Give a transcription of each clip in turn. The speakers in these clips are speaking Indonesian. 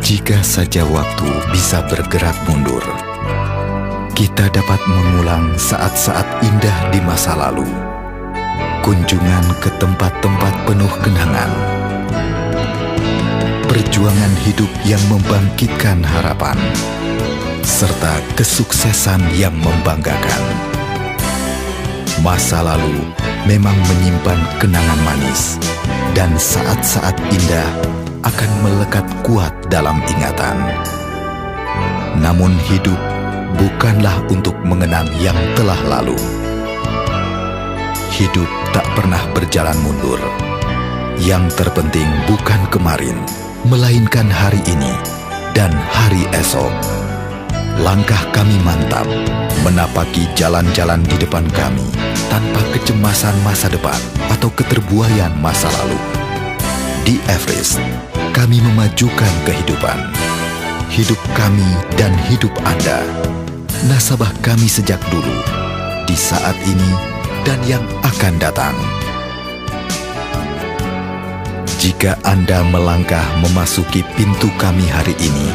Jika saja waktu bisa bergerak mundur, kita dapat mengulang saat-saat indah di masa lalu. Kunjungan ke tempat-tempat penuh kenangan. Perjuangan hidup yang membangkitkan harapan, serta kesuksesan yang membanggakan. Masa lalu memang menyimpan kenangan manis, dan saat-saat indah akan melekat kuat dalam ingatan. Namun hidup bukanlah untuk mengenang yang telah lalu. Hidup tak pernah berjalan mundur. Yang terpenting bukan kemarin, melainkan hari ini dan hari esok. Langkah kami mantap, menapaki jalan-jalan di depan kami, tanpa kecemasan masa depan atau keterbuaian masa lalu. Di Everest, kami memajukan kehidupan. Hidup kami dan hidup Anda. Nasabah kami sejak dulu, di saat ini, dan yang akan datang. Jika Anda melangkah memasuki pintu kami hari ini,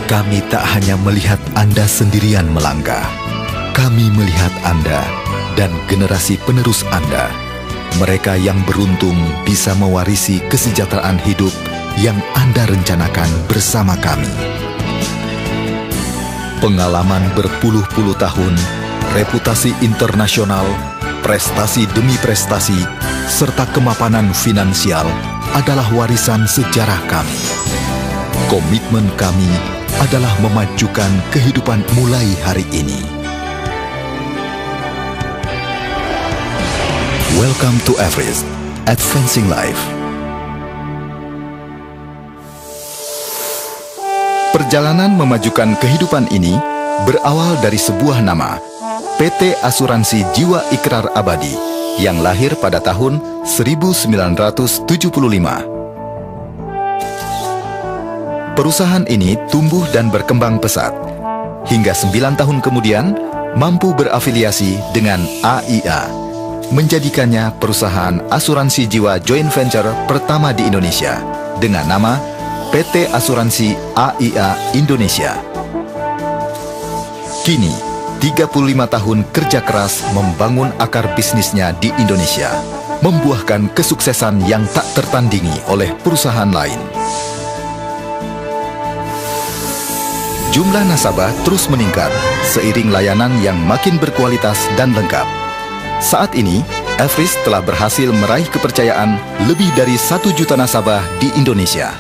kami tak hanya melihat Anda sendirian melangkah. Kami melihat Anda dan generasi penerus Anda. Mereka yang beruntung bisa mewarisi kesejahteraan hidup yang Anda rencanakan bersama kami. Pengalaman berpuluh-puluh tahun, reputasi internasional, prestasi demi prestasi, serta kemapanan finansial adalah warisan sejarah kami. Komitmen kami adalah memajukan kehidupan mulai hari ini. Welcome to Everest, Advancing Life. Perjalanan memajukan kehidupan ini berawal dari sebuah nama, PT Asuransi Jiwa Ikrar Abadi, yang lahir pada tahun 1975. Perusahaan ini tumbuh dan berkembang pesat. Hingga 9 tahun kemudian, mampu berafiliasi dengan AIA, menjadikannya perusahaan asuransi jiwa joint venture pertama di Indonesia, dengan nama PT Asuransi AIA Indonesia. Kini, 35 tahun kerja keras membangun akar bisnisnya di Indonesia, membuahkan kesuksesan yang tak tertandingi oleh perusahaan lain. Jumlah nasabah terus meningkat seiring layanan yang makin berkualitas dan lengkap. Saat ini, Everest telah berhasil meraih kepercayaan lebih dari 1 juta nasabah di Indonesia.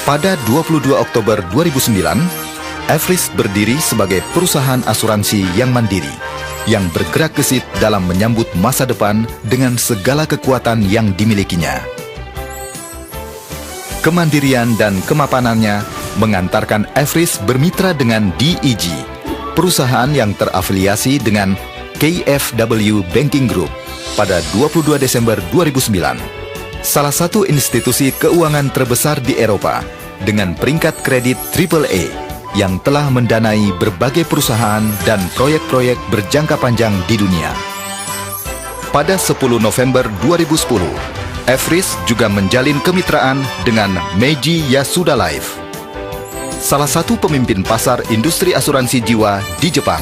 Pada 22 Oktober 2009, Everest berdiri sebagai perusahaan asuransi yang mandiri, yang bergerak gesit dalam menyambut masa depan dengan segala kekuatan yang dimilikinya. Kemandirian dan kemapanannya mengantarkan Everest bermitra dengan DEG, perusahaan yang terafiliasi dengan KfW Banking Group pada 22 Desember 2009, salah satu institusi keuangan terbesar di Eropa dengan peringkat kredit AAA yang telah mendanai berbagai perusahaan dan proyek-proyek berjangka panjang di dunia. Pada 10 November 2010, Everest juga menjalin kemitraan dengan Meiji Yasuda Life, salah satu pemimpin pasar industri asuransi jiwa di Jepang.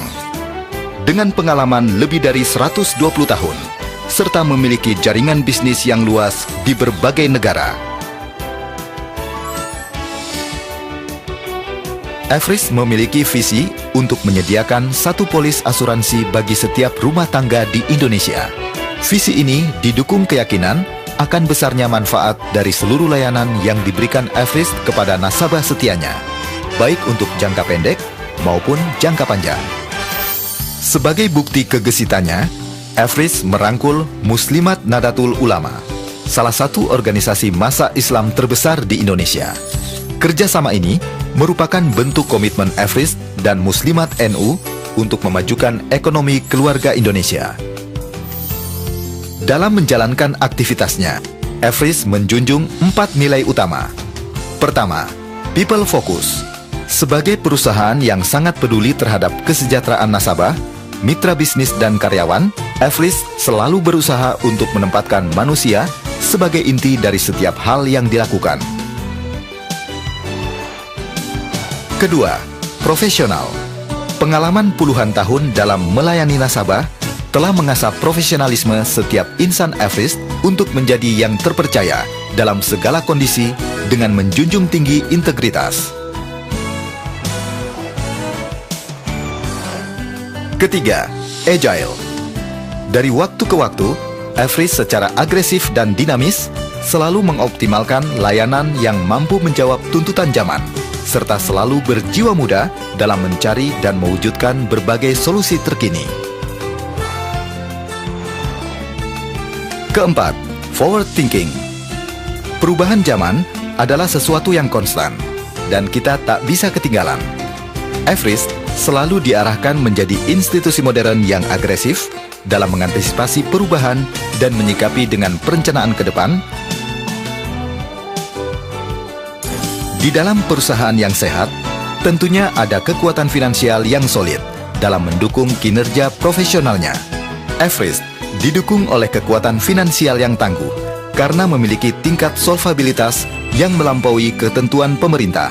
Dengan pengalaman lebih dari 120 tahun, serta memiliki jaringan bisnis yang luas di berbagai negara, Everest memiliki visi untuk menyediakan satu polis asuransi bagi setiap rumah tangga di Indonesia. Visi ini didukung keyakinan akan besarnya manfaat dari seluruh layanan yang diberikan Everest kepada nasabah setianya, baik untuk jangka pendek maupun jangka panjang. Sebagai bukti kegesitannya, Everest merangkul Muslimat Nadatul Ulama, salah satu organisasi massa Islam terbesar di Indonesia. Kerjasama ini merupakan bentuk komitmen Everest dan Muslimat NU untuk memajukan ekonomi keluarga Indonesia. Dalam menjalankan aktivitasnya, Everest menjunjung 4 nilai utama. Pertama, people focus. Sebagai perusahaan yang sangat peduli terhadap kesejahteraan nasabah, mitra bisnis dan karyawan, Everest selalu berusaha untuk menempatkan manusia sebagai inti dari setiap hal yang dilakukan. Kedua, profesional. Pengalaman puluhan tahun dalam melayani nasabah telah mengasah profesionalisme setiap insan Everest untuk menjadi yang terpercaya dalam segala kondisi dengan menjunjung tinggi integritas. Ketiga, agile. Dari waktu ke waktu, Everest secara agresif dan dinamis selalu mengoptimalkan layanan yang mampu menjawab tuntutan zaman, serta selalu berjiwa muda dalam mencari dan mewujudkan berbagai solusi terkini. Keempat, forward thinking. Perubahan zaman adalah sesuatu yang konstan, dan kita tak bisa ketinggalan. Everest selalu diarahkan menjadi institusi modern yang agresif dalam mengantisipasi perubahan dan menyikapi dengan perencanaan ke depan. Di dalam perusahaan yang sehat, tentunya ada kekuatan finansial yang solid dalam mendukung kinerja profesionalnya. Everest didukung oleh kekuatan finansial yang tangguh karena memiliki tingkat solvabilitas yang melampaui ketentuan pemerintah.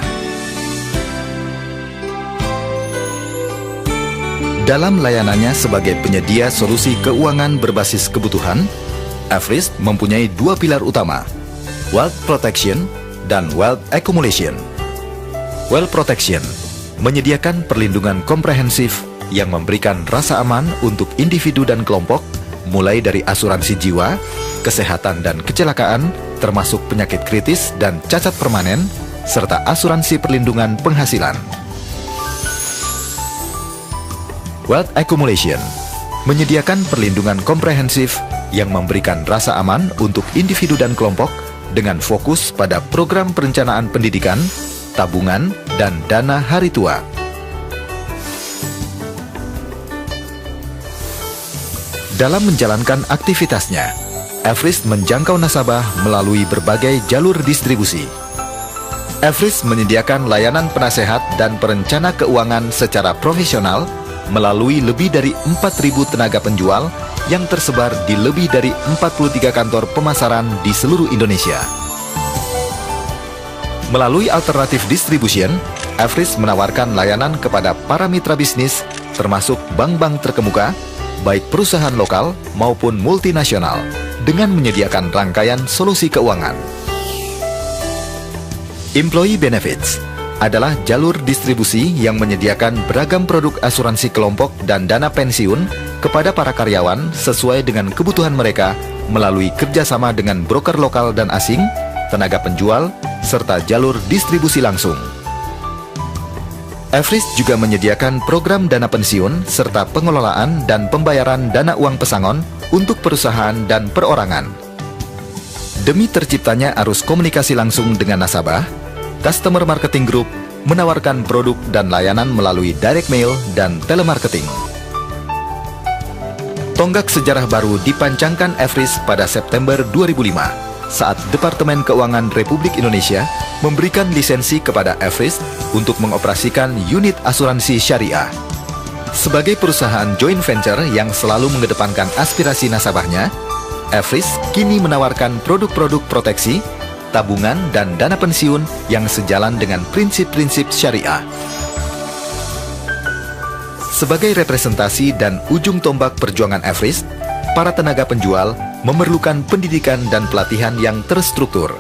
Dalam layanannya sebagai penyedia solusi keuangan berbasis kebutuhan, Everest mempunyai dua pilar utama, wealth protection dan wealth accumulation. Wealth protection menyediakan perlindungan komprehensif yang memberikan rasa aman untuk individu dan kelompok, mulai dari asuransi jiwa, kesehatan dan kecelakaan, termasuk penyakit kritis dan cacat permanen, serta asuransi perlindungan penghasilan. Wealth accumulation menyediakan perlindungan komprehensif yang memberikan rasa aman untuk individu dan kelompok dengan fokus pada program perencanaan pendidikan, tabungan, dan dana hari tua. Dalam menjalankan aktivitasnya, Everest menjangkau nasabah melalui berbagai jalur distribusi. Everest menyediakan layanan penasehat dan perencana keuangan secara profesional melalui lebih dari 4.000 tenaga penjual yang tersebar di lebih dari 43 kantor pemasaran di seluruh Indonesia. Melalui alternatif distribution, Everest menawarkan layanan kepada para mitra bisnis termasuk bank-bank terkemuka, baik perusahaan lokal maupun multinasional, dengan menyediakan rangkaian solusi keuangan. Employee Benefits adalah jalur distribusi yang menyediakan beragam produk asuransi kelompok dan dana pensiun kepada para karyawan sesuai dengan kebutuhan mereka melalui kerjasama dengan broker lokal dan asing, tenaga penjual, serta jalur distribusi langsung. Everest juga menyediakan program dana pensiun serta pengelolaan dan pembayaran dana uang pesangon untuk perusahaan dan perorangan. Demi terciptanya arus komunikasi langsung dengan nasabah, Customer Marketing Group menawarkan produk dan layanan melalui direct mail dan telemarketing. Tonggak sejarah baru dipancangkan Everest pada September 2005 saat Departemen Keuangan Republik Indonesia memberikan lisensi kepada Everest untuk mengoperasikan unit asuransi syariah. Sebagai perusahaan joint venture yang selalu mengedepankan aspirasi nasabahnya, Everest kini menawarkan produk-produk proteksi, tabungan, dan dana pensiun yang sejalan dengan prinsip-prinsip syariah. Sebagai representasi dan ujung tombak perjuangan Everest, para tenaga penjual memerlukan pendidikan dan pelatihan yang terstruktur.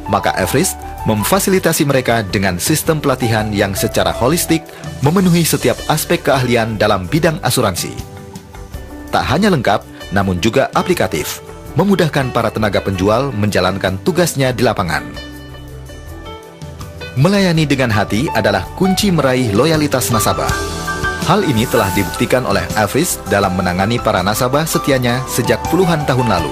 Maka Everest memfasilitasi mereka dengan sistem pelatihan yang secara holistik memenuhi setiap aspek keahlian dalam bidang asuransi. Tak hanya lengkap, namun juga aplikatif, memudahkan para tenaga penjual menjalankan tugasnya di lapangan. Melayani dengan hati adalah kunci meraih loyalitas nasabah. Hal ini telah dibuktikan oleh Everest dalam menangani para nasabah setianya sejak puluhan tahun lalu.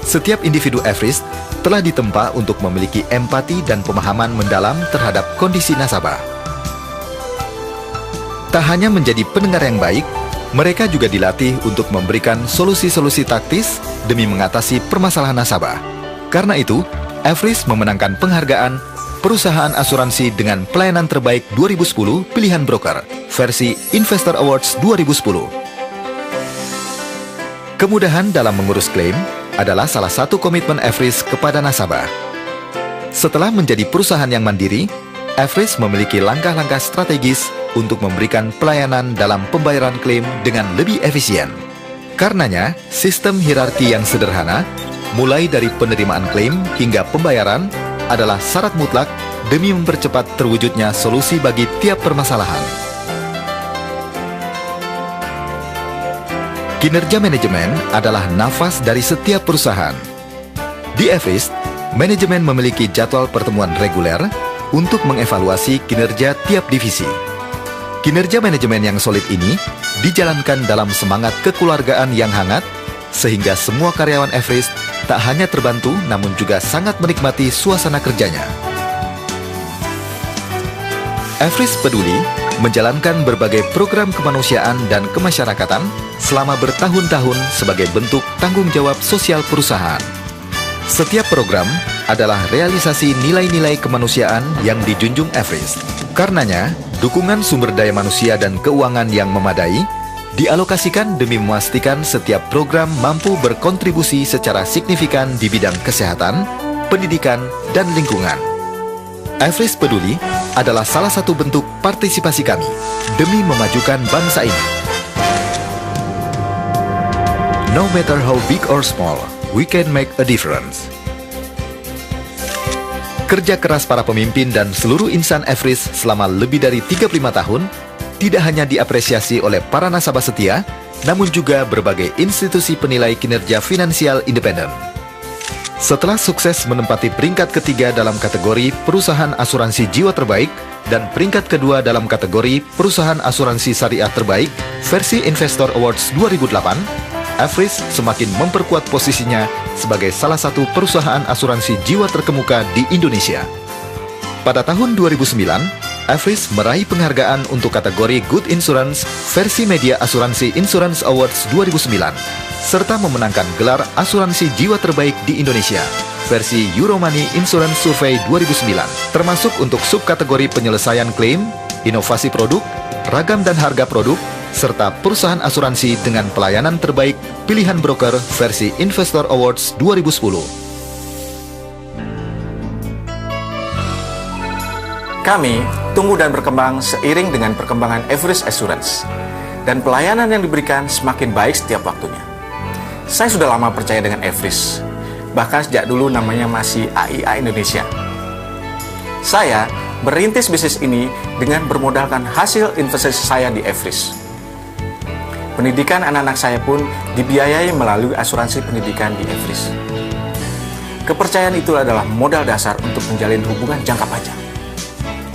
Setiap individu Everest telah ditempa untuk memiliki empati dan pemahaman mendalam terhadap kondisi nasabah. Tak hanya menjadi pendengar yang baik, mereka juga dilatih untuk memberikan solusi-solusi taktis demi mengatasi permasalahan nasabah. Karena itu, Everest memenangkan penghargaan Perusahaan Asuransi dengan Pelayanan Terbaik 2010 Pilihan Broker versi Investor Awards 2010. Kemudahan dalam mengurus klaim adalah salah satu komitmen Everest kepada nasabah. Setelah menjadi perusahaan yang mandiri, Everest memiliki langkah-langkah strategis untuk memberikan pelayanan dalam pembayaran klaim dengan lebih efisien. Karenanya, sistem hierarki yang sederhana, mulai dari penerimaan klaim hingga pembayaran, adalah syarat mutlak demi mempercepat terwujudnya solusi bagi tiap permasalahan. Kinerja manajemen adalah nafas dari setiap perusahaan. Di Everest, manajemen memiliki jadwal pertemuan reguler untuk mengevaluasi kinerja tiap divisi. Kinerja manajemen yang solid ini dijalankan dalam semangat kekeluargaan yang hangat, sehingga semua karyawan Everest tak hanya terbantu, namun juga sangat menikmati suasana kerjanya. Everest Peduli menjalankan berbagai program kemanusiaan dan kemasyarakatan selama bertahun-tahun sebagai bentuk tanggung jawab sosial perusahaan. Setiap program adalah realisasi nilai-nilai kemanusiaan yang dijunjung Everest. Karenanya, dukungan sumber daya manusia dan keuangan yang memadai dialokasikan demi memastikan setiap program mampu berkontribusi secara signifikan di bidang kesehatan, pendidikan, dan lingkungan. Everest Peduli adalah salah satu bentuk partisipasi kami demi memajukan bangsa ini. No matter how big or small, we can make a difference. Kerja keras para pemimpin dan seluruh insan Everest selama lebih dari 35 tahun tidak hanya diapresiasi oleh para nasabah setia, namun juga berbagai institusi penilai kinerja finansial independen. Setelah sukses menempati peringkat ketiga dalam kategori perusahaan asuransi jiwa terbaik dan peringkat kedua dalam kategori perusahaan asuransi syariah terbaik versi Investor Awards 2008, Everest semakin memperkuat posisinya sebagai salah satu perusahaan asuransi jiwa terkemuka di Indonesia. Pada tahun 2009, Everest meraih penghargaan untuk kategori Good Insurance versi Media Asuransi Insurance Awards 2009, serta memenangkan gelar asuransi jiwa terbaik di Indonesia versi Euromoney Insurance Survey 2009, termasuk untuk subkategori penyelesaian klaim, inovasi produk, ragam dan harga produk, serta perusahaan asuransi dengan pelayanan terbaik pilihan broker versi Investor Awards 2010. Kami tumbuh dan berkembang seiring dengan perkembangan Everest Assurance, dan pelayanan yang diberikan semakin baik setiap waktunya. Saya sudah lama percaya dengan Everest, bahkan sejak dulu namanya masih AIA Indonesia. Saya merintis bisnis ini dengan bermodalkan hasil investasi saya di Everest. Pendidikan anak-anak saya pun dibiayai melalui asuransi pendidikan di Everest. Kepercayaan itu adalah modal dasar untuk menjalin hubungan jangka panjang.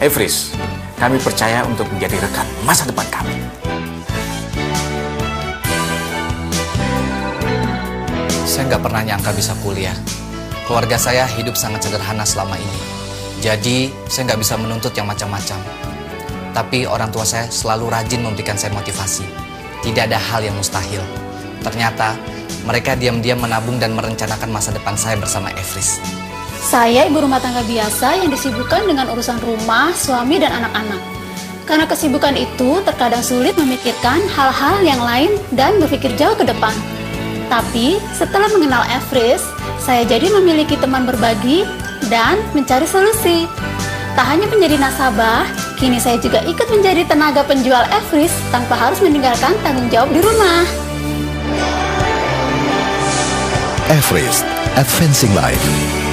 Everest, kami percaya untuk menjadi rekan masa depan kami. Saya nggak pernah nyangka bisa kuliah. Keluarga saya hidup sangat sederhana selama ini. Jadi, saya nggak bisa menuntut yang macam-macam. Tapi orang tua saya selalu rajin memberikan saya motivasi. Tidak ada hal yang mustahil. Ternyata, mereka diam-diam menabung dan merencanakan masa depan saya bersama Everest. Saya ibu rumah tangga biasa yang disibukkan dengan urusan rumah, suami, dan anak-anak. Karena kesibukan itu terkadang sulit memikirkan hal-hal yang lain dan berpikir jauh ke depan. Tapi setelah mengenal Everest, saya jadi memiliki teman berbagi dan mencari solusi. Tak hanya menjadi nasabah, kini saya juga ikut menjadi tenaga penjual Everest tanpa harus meninggalkan tanggung jawab di rumah. Everest, Advancing Life.